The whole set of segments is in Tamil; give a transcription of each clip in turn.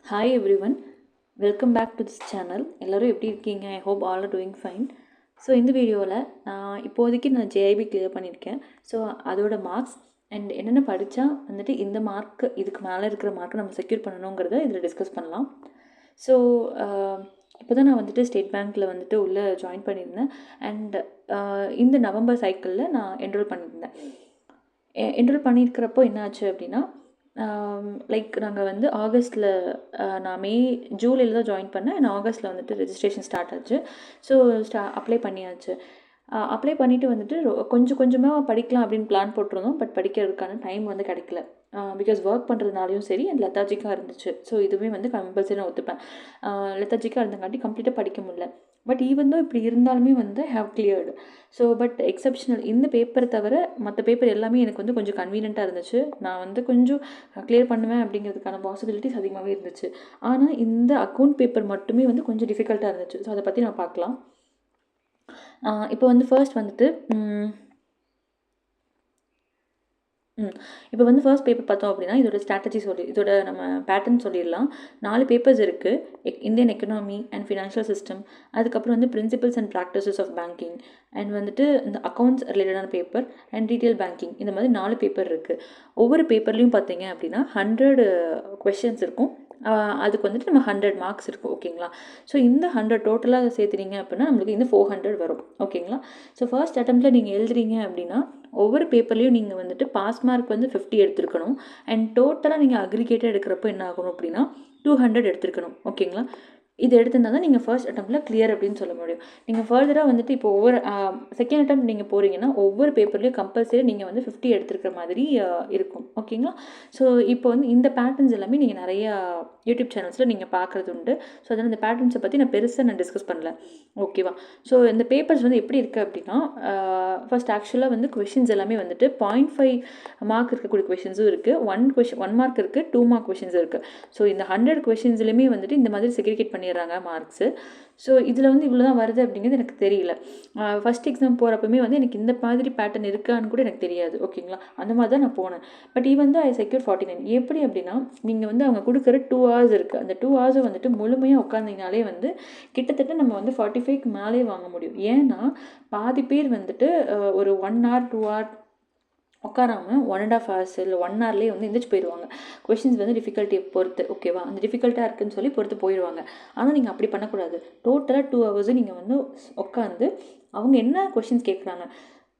Hi everyone, welcome back to this channel. எல்லோரும் எப்படி இருக்கீங்க? I hope all are doing fine. So இந்த வீடியோவில் இப்போதைக்கு நான் ஜேஐபி கிளியர் பண்ணியிருக்கேன். ஸோ அதோட மார்க்ஸ் அண்ட் என்னென்ன படித்தா வந்துட்டு இந்த மார்க்கு இதுக்கு மேலே இருக்கிற மார்க்கை நம்ம செக்யூர் பண்ணணுங்கிறத இதில் டிஸ்கஸ் பண்ணலாம். ஸோ இப்போ தான் நான் வந்துட்டு ஸ்டேட் பேங்க்கில் வந்துட்டு உள்ளே ஜாயின் பண்ணியிருந்தேன். அண்ட் இந்த நவம்பர் சைக்கிளில் நான் என்ரோல் பண்ணியிருந்தேன். என்ரோல் பண்ணியிருக்கிறப்போ என்னாச்சு அப்படின்னா, லைக் நாங்கள் வந்து ஆகஸ்ட்டில், நான் ஜூலையில் தான் ஜாயின் பண்ணேன். அண்ட் ஆகஸ்ட்டில் வந்துட்டு ரெஜிஸ்ட்ரேஷன் ஸ்டார்ட் ஆச்சு. ஸோ அப்ளை பண்ணியாச்சு. அப்ளை பண்ணிவிட்டு வந்துட்டு கொஞ்சம் கொஞ்சமாக படிக்கலாம் அப்படின்னு பிளான் போட்டிருந்தோம். பட் படிக்கிறதுக்கான டைம் வந்து கிடைக்கல. பிகாஸ் ஒர்க் பண்ணுறதுனாலையும் சரி அண்ட் லெத்தாஜிக்காக இருந்துச்சு. ஸோ இதுவுமே வந்து கம்பல்சரி நான் ஒத்துப்பேன். லெத்தாஜிக்காக இருந்தங்காட்டி கம்ப்ளீட்டாக படிக்க முடியல. பட் ஈவன் தான் இப்படி இருந்தாலுமே வந்து have cleared. So but exceptional இந்த பேப்பரை தவிர மற்ற பேப்பர் எல்லாமே எனக்கு வந்து கொஞ்சம் கன்வீனியண்ட்டாக இருந்துச்சு. நான் வந்து கொஞ்சம் கிளியர் பண்ணுவேன் அப்படிங்கிறதுக்கான பாசிபிலிட்டிஸ் அதிகமாகவே இருந்துச்சு. ஆனால் இந்த அக்கௌண்ட் பேப்பர் மட்டுமே வந்து கொஞ்சம் டிஃபிகல்ட்டாக இருந்துச்சு. ஸோ அதை பற்றி நான் பார்க்கலாம். இப்போ வந்து ஃபர்ஸ்ட் வந்துட்டு இப்போ வந்து ஃபர்ஸ்ட் பேப்பர் பார்த்தோம் அப்படின்னா இதோட ஸ்ட்ராட்டஜி இதோட நம்ம பேட்டர்ன் சொல்லிடலாம். 4 பேப்பர்ஸ் இருக்குது. Indian economy and financial system, அதுக்கப்புறம் வந்து principles and practices of banking, and வந்துட்டு இந்த அக்கௌண்ட்ஸ் ரிலேட்டடான பேப்பர் அண்ட் ரீட்டெயில் பேங்கிங். இந்த மாதிரி 4 பேப்பர் இருக்குது. ஒவ்வொரு பேப்பர்லேயும் பார்த்தீங்க அப்படின்னா 100 கொஷின்ஸ் இருக்கும். அதுக்கு வந்துட்டு நம்ம 100 மார்க்ஸ் இருக்கும். ஓகேங்களா? ஸோ இந்த 100 டோட்டலாக சேர்த்துனீங்க அப்படின்னா நம்மளுக்கு இந்த 400 வரும். ஓகேங்களா? ஸோ ஃபர்ஸ்ட் அட்டெம்ப்டில் நீங்கள் எழுதுறீங்க அப்படின்னா ஒவ்வொரு பேப்பர்லேயும் நீங்கள் வந்துட்டு பாஸ் மார்க் வந்து 50 எடுத்துருக்கணும். அண்ட் டோட்டலாக நீங்கள் அக்ரிகேட்டாக எடுக்கிறப்போ என்ன ஆகணும் அப்படின்னா 200 எடுத்துருக்கணும். ஓகேங்களா? இது எடுத்திருந்தால் தான் நீங்கள் ஃபர்ஸ்ட் அட்டெம்ப்டில் கிளியர் அப்படின்னு சொல்ல முடியும். நீங்கள் ஃபர்தராக வந்துட்டு இப்போ ஒவ்வொரு செகண்ட் அட்டெம்ப்ட் நீங்கள் போகிறீங்கன்னா ஒவ்வொரு பேப்பர்லேயும் கம்பல்சரி நீங்கள் வந்து 50 எடுத்துருக்கிற மாதிரி இருக்கும். ஓகேங்களா? ஸோ இப்போ வந்து இந்த பேட்டர்ன்ஸ் எல்லாமே நீங்கள் நிறையா யூடியூப் சேனல்ஸில் நீங்கள் பார்க்குறது உண்டு. ஸோ அதனால் இந்த பேட்டர்ன்ஸை பற்றி நான் பெருசாக நான் டிஸ்கஸ் பண்ணல. ஓகேவா? ஸோ இந்த பேப்பர்ஸ் வந்து எப்படி இருக்குது அப்படின்னா, ஃபர்ஸ்ட் ஆக்சுவலாக வந்து கொஷின்ஸ் எல்லாமே வந்துட்டு 0.5 மார்க் இருக்கக்கூடிய கொஷின்ஸும் இருக்குது. 1 மார்க் இருக்குது, 2 மார்க் கொஷின்ஸ் இருக்குது. ஸோ இந்த 100 கொஷின்ஸ்லையுமே வந்துட்டு இந்த மாதிரி செக்ரிகேட் பண்ணிடுறாங்க மார்க்ஸு. ஸோ இதில் வந்து இவ்வளோ தான் வருது அப்படிங்கிறது எனக்கு தெரியல. ஃபஸ்ட் எக்ஸாம் போகிறப்பமே வந்து எனக்கு இந்த மாதிரி பேட்டர்ன் இருக்கான்னு கூட எனக்கு தெரியாது. ஓகேங்களா? அந்த மாதிரி தான் நான் போனேன். பட் ஈவன் தான் ஐ செக்யூர் 49. எப்படி அப்படின்னா, நீங்கள் வந்து அவங்க கொடுக்குற 2 hours இருக்குது. அந்த 2 hours வந்துட்டு முழுமையாக உட்காந்திங்கனாலே வந்து கிட்டத்தட்ட நம்ம வந்து 45க்கு மேலே வாங்க முடியும். ஏன்னா பாதி பேர் வந்துட்டு ஒரு 1 hour 2 hour உட்காராமல் 1.5 hours இல்லை 1 hourலேயே வந்து எந்திரிச்சு போயிடுவாங்க. கொஷின்ஸ் வந்து டிஃபிகல்ட்டியை பொறுத்து. ஓகேவா? அந்த டிஃபிகல்ட்டாக இருக்குன்னு சொல்லி பொறுத்து போயிடுவாங்க. ஆனால் நீங்கள் அப்படி பண்ணக்கூடாது. டோட்டலாக 2 hours நீங்கள் வந்து உட்காந்து அவங்க என்ன கொஷின்ஸ் கேட்குறாங்க.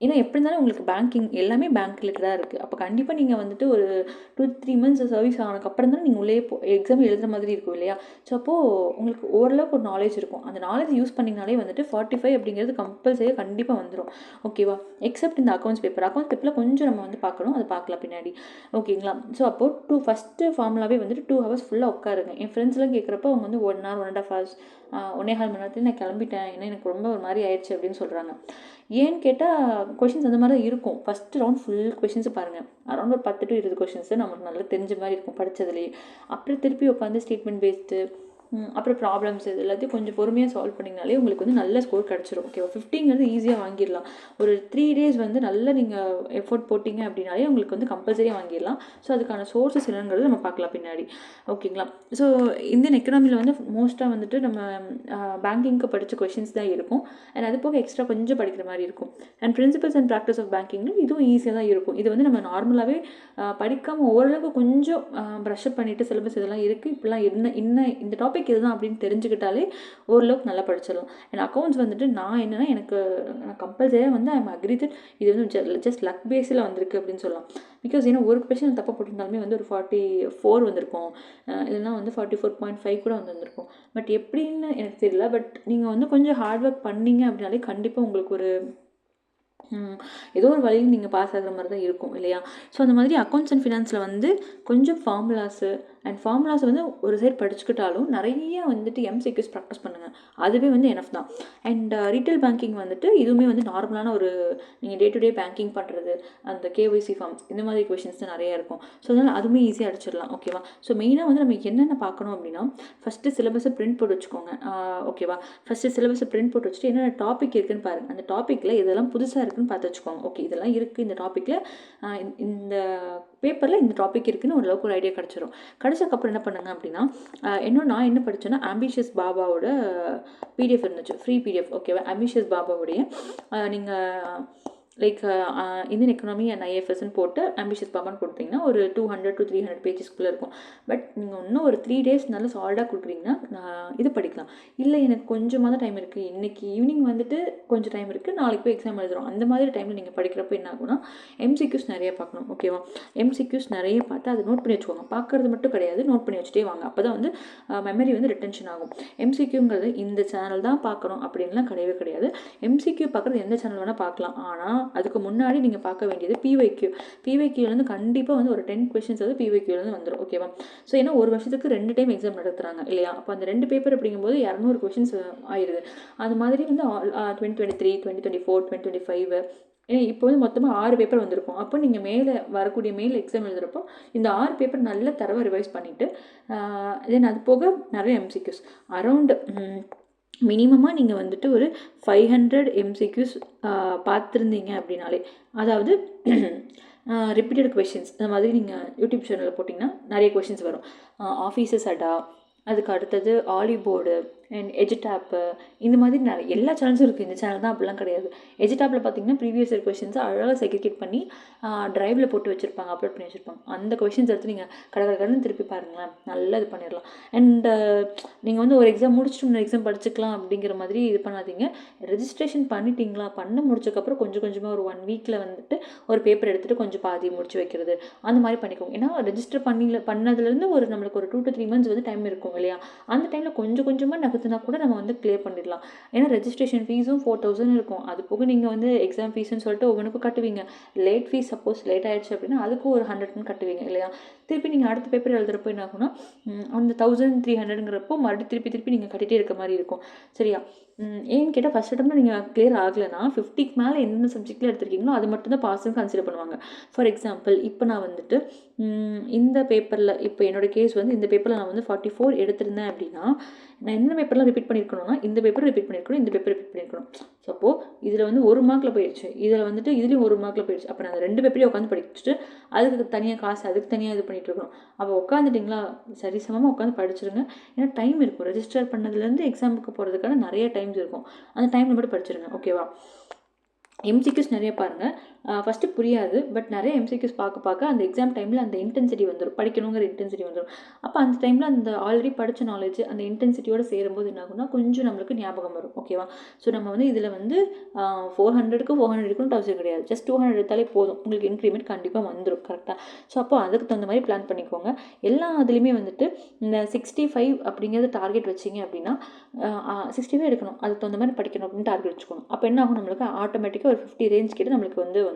ஏன்னா எப்படி இருந்தாலும் உங்களுக்கு பேங்கிங் எல்லாமே பேங்க் ரிலேட்டடாக இருக்குது. அப்போ கண்டிப்பாக நீங்கள் வந்துட்டு ஒரு 2-3 months சர்வீஸ் ஆனதுக்கப்புறம் தான் நீங்கள் உள்ளே எக்ஸாம் எழுதுகிற மாதிரி இருக்கும் இல்லையா? ஸோ அப்போது உங்களுக்கு ஓரளவுக்கு ஒரு நாலேஜ் இருக்கும். அந்த நாலேஜ் யூஸ் பண்ணிங்கனாலே வந்துட்டு 45 அப்படிங்கிறது கம்பல்சரியாக கண்டிப்பாக வந்துடும். ஓகேவா? எக்ஸப்ட் இந்த அக்கௌண்ட்ஸ் பேப்பரில் கொஞ்சம் நம்ம வந்து பார்க்கணும். அதை பார்க்கலாம் பின்னாடி. ஓகேங்களா? ஸோ அப்போது ஃபஸ்ட்டு ஃபார்முலாவே வந்துட்டு 2 hours ஃபுல்லாக உட்காருங்க. என் ஃப்ரெண்ட்ஸ்லாம் கேட்குறப்ப அவங்க வந்து 1 hour 1.5 hours 1.25 மணி நேரத்தில் நான் கிளம்பிட்டேன், ஏன்னா எனக்கு ரொம்ப ஒரு மாதிரி ஆயிடுச்சு அப்படின்னு சொல்கிறாங்க. ஏன்னு கேட்டால் கொஷின்ஸ் அந்த மாதிரி தான் இருக்கும். ஃபஸ்ட்டு ரவுண்ட் ஃபுல் கொஷின்ஸை பாருங்கள். அரௌண்ட் ஒரு 10 to 20 கொஷின்ஸு நமக்கு நல்லா தெரிஞ்ச மாதிரி இருக்கும் படித்ததுலேயே. அப்புறம் திருப்பி உட்காந்து ஸ்டேட்மெண்ட் பேஸ்டு, அப்புறம் ப்ராப்ளம்ஸ் இது எல்லாத்தையும் கொஞ்சம் பொறுமையாக சால்வ் பண்ணிங்கனாலே உங்களுக்கு வந்து நல்ல ஸ்கோர் கிடச்சிரும். ஓகேவா? 50ங்கிறது ஈஸியாக வாங்கிடலாம். ஒரு 3 days வந்து நல்லா நீங்கள் எஃபோர்ட் போட்டிங்க அப்படின்னாலே உங்களுக்கு வந்து கம்பல்சரியாக வாங்கிடலாம். ஸோ அதுக்கான சோர்ஸஸ் என்னங்கிறது நம்ம பார்க்கலாம் பின்னாடி. ஓகேங்களா? ஸோ இந்தியன் எக்கனாமியில் வந்து மோஸ்ட்டாக வந்துட்டு நம்ம பேங்கிங்க்கு படித்த கொஷின்ஸ் தான் இருக்கும். அண்ட் அது போக எக்ஸ்ட்ரா கொஞ்சம் படிக்கிற மாதிரி இருக்கும். And principles and practice of பேங்கிங்னு இதுவும் ஈஸியாக தான் இருக்கும். இது வந்து நம்ம நார்மலாகவே படிக்காமல் ஓரளவுக்கு கொஞ்சம் ப்ரஷ்அப் பண்ணிவிட்டு சிலபஸ் இதெல்லாம் இருக்குது, இப்படிலாம் இந்த டாபிக் இதுதான் அப்படின்னு தெரிஞ்சுக்கிட்டாலே ஓரளவுக்கு நல்லா படிச்சிடலாம். அண்ட் அக்கௌண்ட்ஸ் வந்துட்டு நான் என்னென்னா எனக்கு கம்பல்சரியாக வந்து ஐ எம் அக்ரி தட் இது வந்து ஜஸ்ட் லக் பேஸில் வந்திருக்கு அப்படின்னு சொல்லலாம். பிகாஸ் ஏன்னா ஒரு கொஷின் தப்பாக போட்டிருந்தாலுமே வந்து ஒரு 44 வந்திருக்கும், இல்லைன்னா வந்து 44.5 கூட வந்திருக்கும். பட் எப்படின்னு எனக்கு தெரியல. பட் நீங்கள் வந்து கொஞ்சம் ஹார்ட் ஒர்க் பண்ணீங்க அப்படின்னாலே கண்டிப்பாக உங்களுக்கு ஒரு ஏதோ ஒரு வழியில் நீங்கள் பாஸ் ஆகிற மாதிரி தான் இருக்கும் இல்லையா? ஸோ அந்த மாதிரி அக்கௌண்ட்ஸ் அண்ட் ஃபினான்ஸில் வந்து கொஞ்சம் ஃபார்முலாஸு அண்ட் ஃபார்முலாஸ் வந்து ஒரு சைட் படிச்சுக்கிட்டாலும் நிறைய வந்துட்டு எம்சிக்யூஸ் ப்ராக்டிஸ் பண்ணுங்கள். அதுவே வந்து எனஃப் தான். அண்ட் ரீட்டைல் பேங்கிங் வந்துட்டு இதுவுமே வந்து நார்மலான ஒரு நீங்கள் டே டு டே பேங்கிங் பண்ணுறது, அந்த கேஒய்சி ஃபார்ம்ஸ் இந்த மாதிரி கொஷின்ஸ் தான் நிறையா இருக்கும். ஸோ அதனால் அதுவுமே ஈஸியாக அடிச்சிடலாம். ஓகேவா? ஸோ மெயினாக வந்து நம்ம என்னென்ன பார்க்கணும் அப்படின்னா, ஃபஸ்ட்டு சிலபஸை பிரிண்ட் போட்டு வச்சுக்கோங்க. ஓகேவா? ஃபஸ்ட்டு சிலபஸை பிரிண்ட் போட்டு வச்சுட்டு என்னென்ன டாபிக் இருக்குதுன்னு பாருங்கள். அந்த டாப்பிக்கில் இதெல்லாம் புதுசாக இருக்குன்னு இருக்குன்னு பார்த்து வச்சுக்கோங்க. ஓகே, இதெல்லாம் இருக்குது இந்த டாப்பிக்கில், இந்த பேப்பரில் இந்த டாபிக் இருக்குதுன்னு ஓரளவுக்கு ஒரு ஐடியா கிடச்சிரும். கிடச்சக்கப்புறம் என்ன பண்ணுங்க அப்படின்னா, நான் என்ன படித்தேன்னா ஆம்பிஷியஸ் பாபாவோட பிடிஎஃப் இருந்துச்சு, ஃப்ரீ பிடிஎஃப். ஓகேவா? ஆம்பிஷியஸ் பாபாவுடைய நீங்கள் லைக் இந்தியன் எக்கனாமி அண்ட் ஐஎஃப்எஸ்ன்னு போட்டு ஆம்பிஷியஸ் பாபான்னு கொடுத்தீங்கன்னா ஒரு 200 to 300 பேஜஸ்க்குள்ளே இருக்கும். பட் நீங்கள் இன்னும் ஒரு 3 days நல்ல சாலிடாக கொடுக்குறீங்கன்னா இது படிக்கலாம். இல்லை எனக்கு கொஞ்சமாக தான் டைம் இருக்குது, இன்றைக்கி ஈவினிங் வந்துட்டு கொஞ்சம் டைம் இருக்குது, நாளைக்கு போய் எக்ஸாம் எழுதுகிறோம், அந்த மாதிரி டைமில் நீங்கள் படிக்கிறப்போ என்ன ஆகும்னா எம்சிக்யூஸ் நிறைய பார்க்கணும். ஓகேவா? எம்சிக்யூஸ் நிறைய பார்த்து அதை நோட் பண்ணி வச்சுக்கோங்க. பார்க்குறது மட்டும் கிடையாது, நோட் பண்ணி வச்சுட்டே வாங்க. அப்போ தான் வந்து மெமரி வந்து ரிட்டென்ஷன் ஆகும். எம்சிக்யூங்கிறது இந்த சேனல் தான் பார்க்கணும் அப்படின்லாம் கிடையவே கிடையாது. எம்சிக்யூ பார்க்குறது எந்த சேனல் வேணால் பார்க்கலாம். ஆனால் அதுக்கு முன்னாடி நீங்கள் பார்க்க வேண்டியது பிவைக்யூ. பிவைக்யூலேருந்து கண்டிப்பாக வந்து ஒரு 10 questions வந்து பிவைக்யூலேருந்து வந்துடும். ஓகேவா? ஸோ ஏன்னா ஒரு வருஷத்துக்கு 2 டைம் எக்ஸாம் நடத்துகிறாங்க இல்லையா? அப்போ அந்த 2 பேப்பர் அப்படிங்கும்போது 200 questions ஆயிடுது. அது மாதிரி வந்து 2023, 2024, 2025 ஏன்னா இப்போ வந்து மொத்தமாக 6 பேப்பர் வந்திருக்கும். அப்போ நீங்கள் மேலே வரக்கூடிய எக்ஸாம் எழுதுகிறப்போ இந்த 6 பேப்பர் நல்ல தரவை ரிவைஸ் பண்ணிவிட்டு தென் அது போக நிறைய எம்சிக்யூஸ் அரௌண்ட் மினிமமாக நீங்கள் வந்துட்டு ஒரு 500 எம்சிக்யூஸ் பார்த்துருந்தீங்க அப்படின்னாலே, அதாவது ரிப்பீட்டட் கொஷின்ஸ் அந்த மாதிரி நீங்கள் யூடியூப் சேனலில் போட்டிங்கன்னா நிறைய கொஷின்ஸ் வரும். ஆஃபீஸஸ் அடா, அதுக்கு அடுத்தது ஆலிபோர்டு அண்ட் எஜிடாப்பு, இந்த மாதிரி நிறைய எல்லா சேனல்ஸும் இருக்குது. இந்த சேனல் தான் அப்படிலாம் கிடையாது. எஜிடாப்பில் பார்த்தீங்கன்னா ப்ரீவியஸ் இயர் கொஷின்ஸை அழகாக செக்ரிகேட் பண்ணி ட்ரைவில் போட்டு வச்சுருப்பாங்க, அப்லோட் பண்ணி வச்சுருப்பாங்க. அந்த கொஷின்ஸ் எடுத்து நீங்கள் கடற்கடன்னு திருப்பி பாருங்களேன், நல்லா இது பண்ணிடலாம். அண்ட் நீங்கள் வந்து ஒரு எக்ஸாம் முடிச்சுட்டு இன்னொரு எக்ஸாம் படிச்சுக்கலாம் அப்படிங்கிற மாதிரி இது பண்ணாதீங்க. ரெஜிஸ்ட்ரேஷன் பண்ணிட்டீங்களா, பண்ண முடிச்சக்கப்புறம் கொஞ்சம் கொஞ்சமாக ஒரு 1 weekல வந்துட்டு ஒரு பேப்பர் எடுத்துகிட்டு கொஞ்சம் பாதி முடிச்சு வைக்கிறது, அந்த மாதிரி பண்ணிக்கோங்க. ஏன்னா ரெஜிஸ்டர் பண்ணதுலேருந்து ஒரு நம்மளுக்கு ஒரு 2 to 3 months வந்து டைம் இருக்கும் இல்லையா? அந்த டைமில் கொஞ்சம் கொஞ்சமாக நகர்த்துனா கூட நம்ம வந்து கிளியர் பண்ணிடலாம். ஏன்னா ரெஜிஸ்ட்ரேஷன் ஃபீஸும் 4000 இருக்கும். அது போக நீங்கள் வந்து எக்ஸாம் ஃபீஸ்ன்னு சொல்லிட்டு ஒவ்வொன்றுக்கும் கட்டுவீங்க. லேட் ஃபீஸ் சப்போஸ் லேட் ஆகிடுச்சு அப்படின்னா அதுக்கும் ஒரு 100 கட்டுவீங்க இல்லையா? திருப்பி நீங்கள் அடுத்த பேப்பர் எழுதுகிறப்போ என்ன ஆகும்னா அந்த 1300ங்கிறப்போ மறுபடியும் திருப்பி நீங்கள் கட்டிகிட்டே இருக்க மாதிரி இருக்கும். சரியா? ஏன்னு கேட்டால் ஃபஸ்ட் அட்டம்ல நீங்கள் கிளியர் ஆகலைன்னா 50க்கு மேலே எந்தெந்த சப்ஜெக்டில் எடுத்திருக்கீங்களோ அது மட்டும்தான் பாஸ்ன்னு கன்சிடர் பண்ணுவாங்க. ஃபார் எக்ஸாம்பிள் இப்போ நான் வந்துட்டு இந்த பேப்பரில் இப்போ என்னோடய கேஸ் வந்து இந்த பேப்பரில் நான் வந்து 44 எடுத்திருந்தேன் அப்படின்னா நான் எந்த பேப்பர்லாம் ரிப்பீட் பண்ணியிருக்கணும்னா இந்த பேப்பர் ரிப்பீட் பண்ணியிருக்கணும், இந்த பேப்பர் ரிப்பீட் பண்ணியிருக்கணும். ஸோ இதில் வந்து 1 மார்க்கில் போயிடுச்சு, இதில் வந்துட்டு இதுலேயும் 1 மார்க்கில் போயிடுச்சு. அப்போ நான் அந்த 2 பேப்பரையும் உட்காந்து படிச்சுட்டு அதுக்கு தனியாக காசு, அதுக்கு தனியாக இது பண்ணிகிட்டு இருக்கணும். அப்போ உட்காந்துட்டிங்களா, சரிசமமாக உட்காந்து படிச்சிருங்க. ஏன்னா டைம் இருக்கும், ரெஜிஸ்டர் பண்ணதுலேருந்து எக்ஸாமுக்கு போகிறதுக்கான நிறைய டைம்ஸ் இருக்கும். அந்த டைமில் மட்டும் படிச்சிருங்க. ஓகேவா? எம்சிக்யூஸ் நிறைய பாருங்கள். ஃபஸ்ட்டு புரியாது, பட் நிறைய எம்சிக்யூஸ் பார்க்க அந்த எக்ஸாம் டைமில் அந்த இன்டென்சிட்டி வந்துடும், படிக்கணுங்கிற இன்டென்சிட்டி வந்துடும். அப்போ அந்த டைமில் அந்த ஆல்ரெடி படித்த நாலேஜ் அந்த இன்டென்சிட்டியோடு சேரும்போது என்ன ஆகும்னா கொஞ்சம் நம்மளுக்கு ஞாபகம் வரும். ஓகேவா? ஸோ நம்ம வந்து இதில் வந்து 400க்கு 400 இருக்கணும்னு அவசியம் கிடையாது. ஜஸ்ட் 200 எடுத்தாலே போதும், உங்களுக்கு இன்க்ரிமெண்ட் கண்டிப்பாக வந்துடும். கரெக்டாக? ஸோ அப்போ அதுக்கு தகுந்த மாதிரி பிளான் பண்ணிக்கோங்க. எல்லா இதுலேயுமே வந்துட்டு இந்த 65 அப்படிங்கிறது டார்கெட் வச்சிங்க அப்படின்னா 65 எடுக்கணும், அதுக்கு தகுந்த மாதிரி படிக்கணும் அப்படின்னு டார்கெட் வச்சுக்கணும். அப்போ என்ன ஆகும், நம்மளுக்கு ஆட்டோமேட்டிக்காக ஒரு 50 ரேஞ்ச் கிட்ட நம்மளுக்கு வந்துடும்.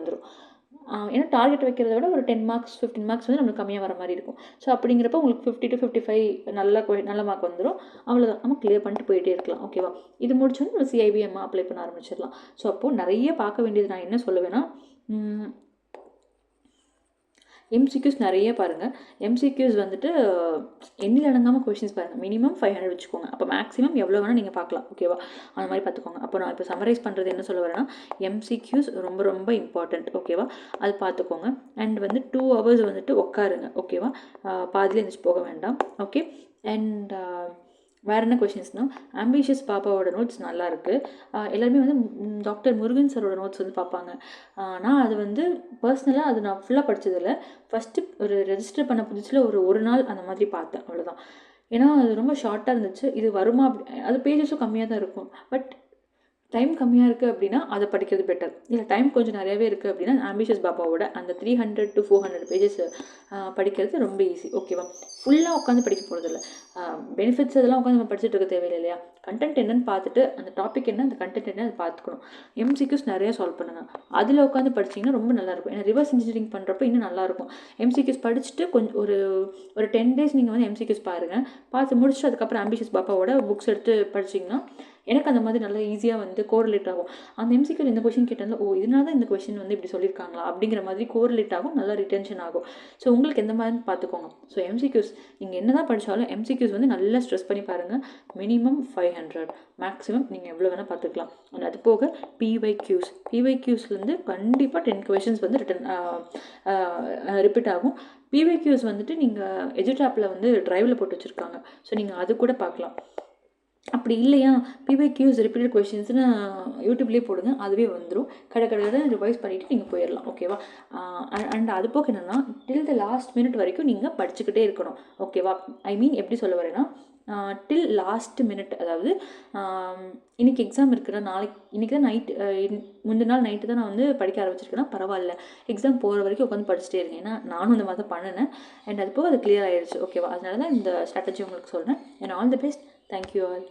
ஏன்னா டார்கெட் வைக்கிறத விட ஒரு 10 மார்க்ஸ் 15 மார்க்ஸ் வந்து நம்மளுக்கு கம்மியாக வர மாதிரி இருக்கும். ஸோ அப்படிங்கிறப்ப உங்களுக்கு 50 to 55 நல்ல மார்க் வந்துடும். அவ்வளோதான், நம்ம கிளியர் பண்ணிட்டு போயிட்டே இருக்கலாம். ஓகேவா? இது முடிச்சோன்னு நம்ம சிஐபிஎம் அப்ளை பண்ண ஆரம்பிச்சிடலாம். ஸோ அப்போது நிறைய பார்க்க வேண்டியது நான் என்ன சொல்லுவேன்னா எம்சிக்யூஸ் நிறைய பாருங்கள். எம்சிக்யூஸ் வந்துட்டு எண்ணில் அடங்காமல் கொஷின்ஸ் பாருங்கள். மினிமம் 500 வச்சுக்கோங்க. அப்போ மேக்ஸிமம் எவ்வளோ வேணால் நீங்கள் பார்க்கலாம். ஓகேவா? அந்த மாதிரி பார்த்துக்கோங்க. அப்போ நான் இப்போ சம்மரைஸ் பண்ணுறது என்ன சொல்ல வரேன்னா எம்சிக்யூஸ் ரொம்ப ரொம்ப இம்பார்ட்டண்ட். ஓகேவா? அது பார்த்துக்கோங்க. அண்ட் வந்து 2 hours வந்துட்டு உட்காருங்க. ஓகேவா? பாதியில் எழுந்திரிச்சு போக வேண்டாம். ஓகே? அண்ட் வேறு என்ன கொஷின்ஸ்னால் ஆம்பிஷியஸ் பாப்பாவோட நோட்ஸ் நல்லாயிருக்கு. எல்லாருமே வந்து டாக்டர் முருகன் சரோட நோட்ஸ் வந்து பார்ப்பாங்க. நான் அது வந்து பர்சனலாக அது நான் ஃபுல்லாக படித்ததில்லை. ஃபஸ்ட்டு ஒரு ரெஜிஸ்டர் பண்ண புதுசில் ஒரு நாள் அந்த மாதிரி பார்த்தேன், அவ்வளோதான். ஏன்னா அது ரொம்ப ஷார்ட்டாக இருந்துச்சு. இது வருமா அது பேஜஸும் கம்மியாக தான் இருக்கும். பட் டைம் கம்மியாக இருக்குது அப்படின்னா அதை படிக்கிறது பெட்டர். இல்லை டைம் கொஞ்சம் நிறையாவே இருக்குது அப்படின்னா ஆம்பிஷியஸ் பாப்பாவோட அந்த 300 to 400 பேஜஸ் படிக்கிறது ரொம்ப ஈஸி. ஓகேவா? ஃபுல்லாக உட்காந்து படிக்க போகிறதில்ல. பெனிஃபிட்ஸ் இதெல்லாம் உட்காந்து நம்ம படிச்சுட்டு இருக்க தேவையில்லை இல்லையா? கண்டென்ட் என்னன்னு பார்த்துட்டு அந்த டாபிக் என்ன, அந்த கண்டென்ட் என்ன அதை பார்த்துக்கணும். எம்சிக்யூஸ் நிறைய சால்வ் பண்ணுங்கள். அதில் உட்காந்து படிச்சிங்கன்னா ரொம்ப நல்லாயிருக்கும். ஏன்னா ரிவர்ஸ் இன்ஜினியரிங் பண்ணுறப்ப இன்னும் நல்லாயிருக்கும். எம்சிக்யூஸ் படிச்சுட்டு கொஞ்சம் ஒரு 10 days நீங்கள் வந்து எம்சிக்யூஸ் பாருங்கள். பார்த்து முடிச்சுட்டு அதுக்கப்புறம் ஆம்பிஷியஸ் பாப்பாவோட புக்ஸ் எடுத்து படிச்சிங்கன்னா எனக்கு அந்த மாதிரி நல்லா ஈஸியாக வந்து கோரிலேட் ஆகும். அந்த எம்சிக்யூ இந்த கொஷின் கேட்டாலும் இதனால தான் இந்த கொஷின் வந்து இப்படி சொல்லியிருக்காங்களா அப்படிங்கிற மாதிரி கோரிலேட் ஆகும், நல்லா ரிட்டென்ஷன் ஆகும். ஸோ உங்களுக்கு எந்த மாதிரி பார்த்துக்கோங்க. ஸோ எம்சிக்யூஸ் நீங்கள் என்ன தான் படித்தாலும் எம்சிக்யூஸ் வந்து நல்லா ஸ்ட்ரெஸ் பண்ணி பாருங்கள். மினிமம் 500 500 மேக்ஸிமம் நீங்கள் எவ்வளோ வேணால் பார்த்துக்கலாம். அண்ட் அது போக பிஒய்க்யூஸ்லேருந்து கண்டிப்பாக 10 கொஷின்ஸ் வந்து ரிப்பீட் ஆகும். பிஒய்க்யூஸ் வந்துட்டு நீங்கள் எஜுடாப்பில் வந்து ட்ரைவில் போட்டு வச்சுருக்காங்க. ஸோ நீங்கள் அது கூட பார்க்கலாம். அப்படி இல்லையா, பிஒய்க்யூஸ் ரிப்பீட்டட் கொஷின்ஸ்னு யூடியூப்லேயே போடுங்க, அதுவே வந்துடும். கடை ரிவைஸ் பண்ணிவிட்டு நீங்கள் போயிடலாம். ஓகேவா? அண்ட் அது போக என்னென்னா டில் த லாஸ்ட் மினிட் வரைக்கும் நீங்கள் படிச்சுக்கிட்டே இருக்கணும். ஓகேவா? ஐ மீன் எப்படி சொல்ல வரேன்னா, டில் லாஸ்ட் மினிட், அதாவது இன்றைக்கி எக்ஸாம் இருக்குன்னா இன்றைக்கி தான் முந்தின நாள் நைட்டு தான் நான் வந்து படிக்க ஆரம்பிச்சிருக்கேன்னா பரவாயில்ல, எக்ஸாம் போகிற வரைக்கும் உட்காந்து படிச்சுட்டே இருக்கேன். ஏன்னா நானும் இந்த மாதிரி தான் பண்ணினேன். அண்ட் அது போக அது கிளியர் ஆகிடுச்சு. ஓகேவா? அதனால தான் இந்த ஸ்ட்ராட்டஜி உங்களுக்கு சொல்கிறேன். And all the best. Thank you all.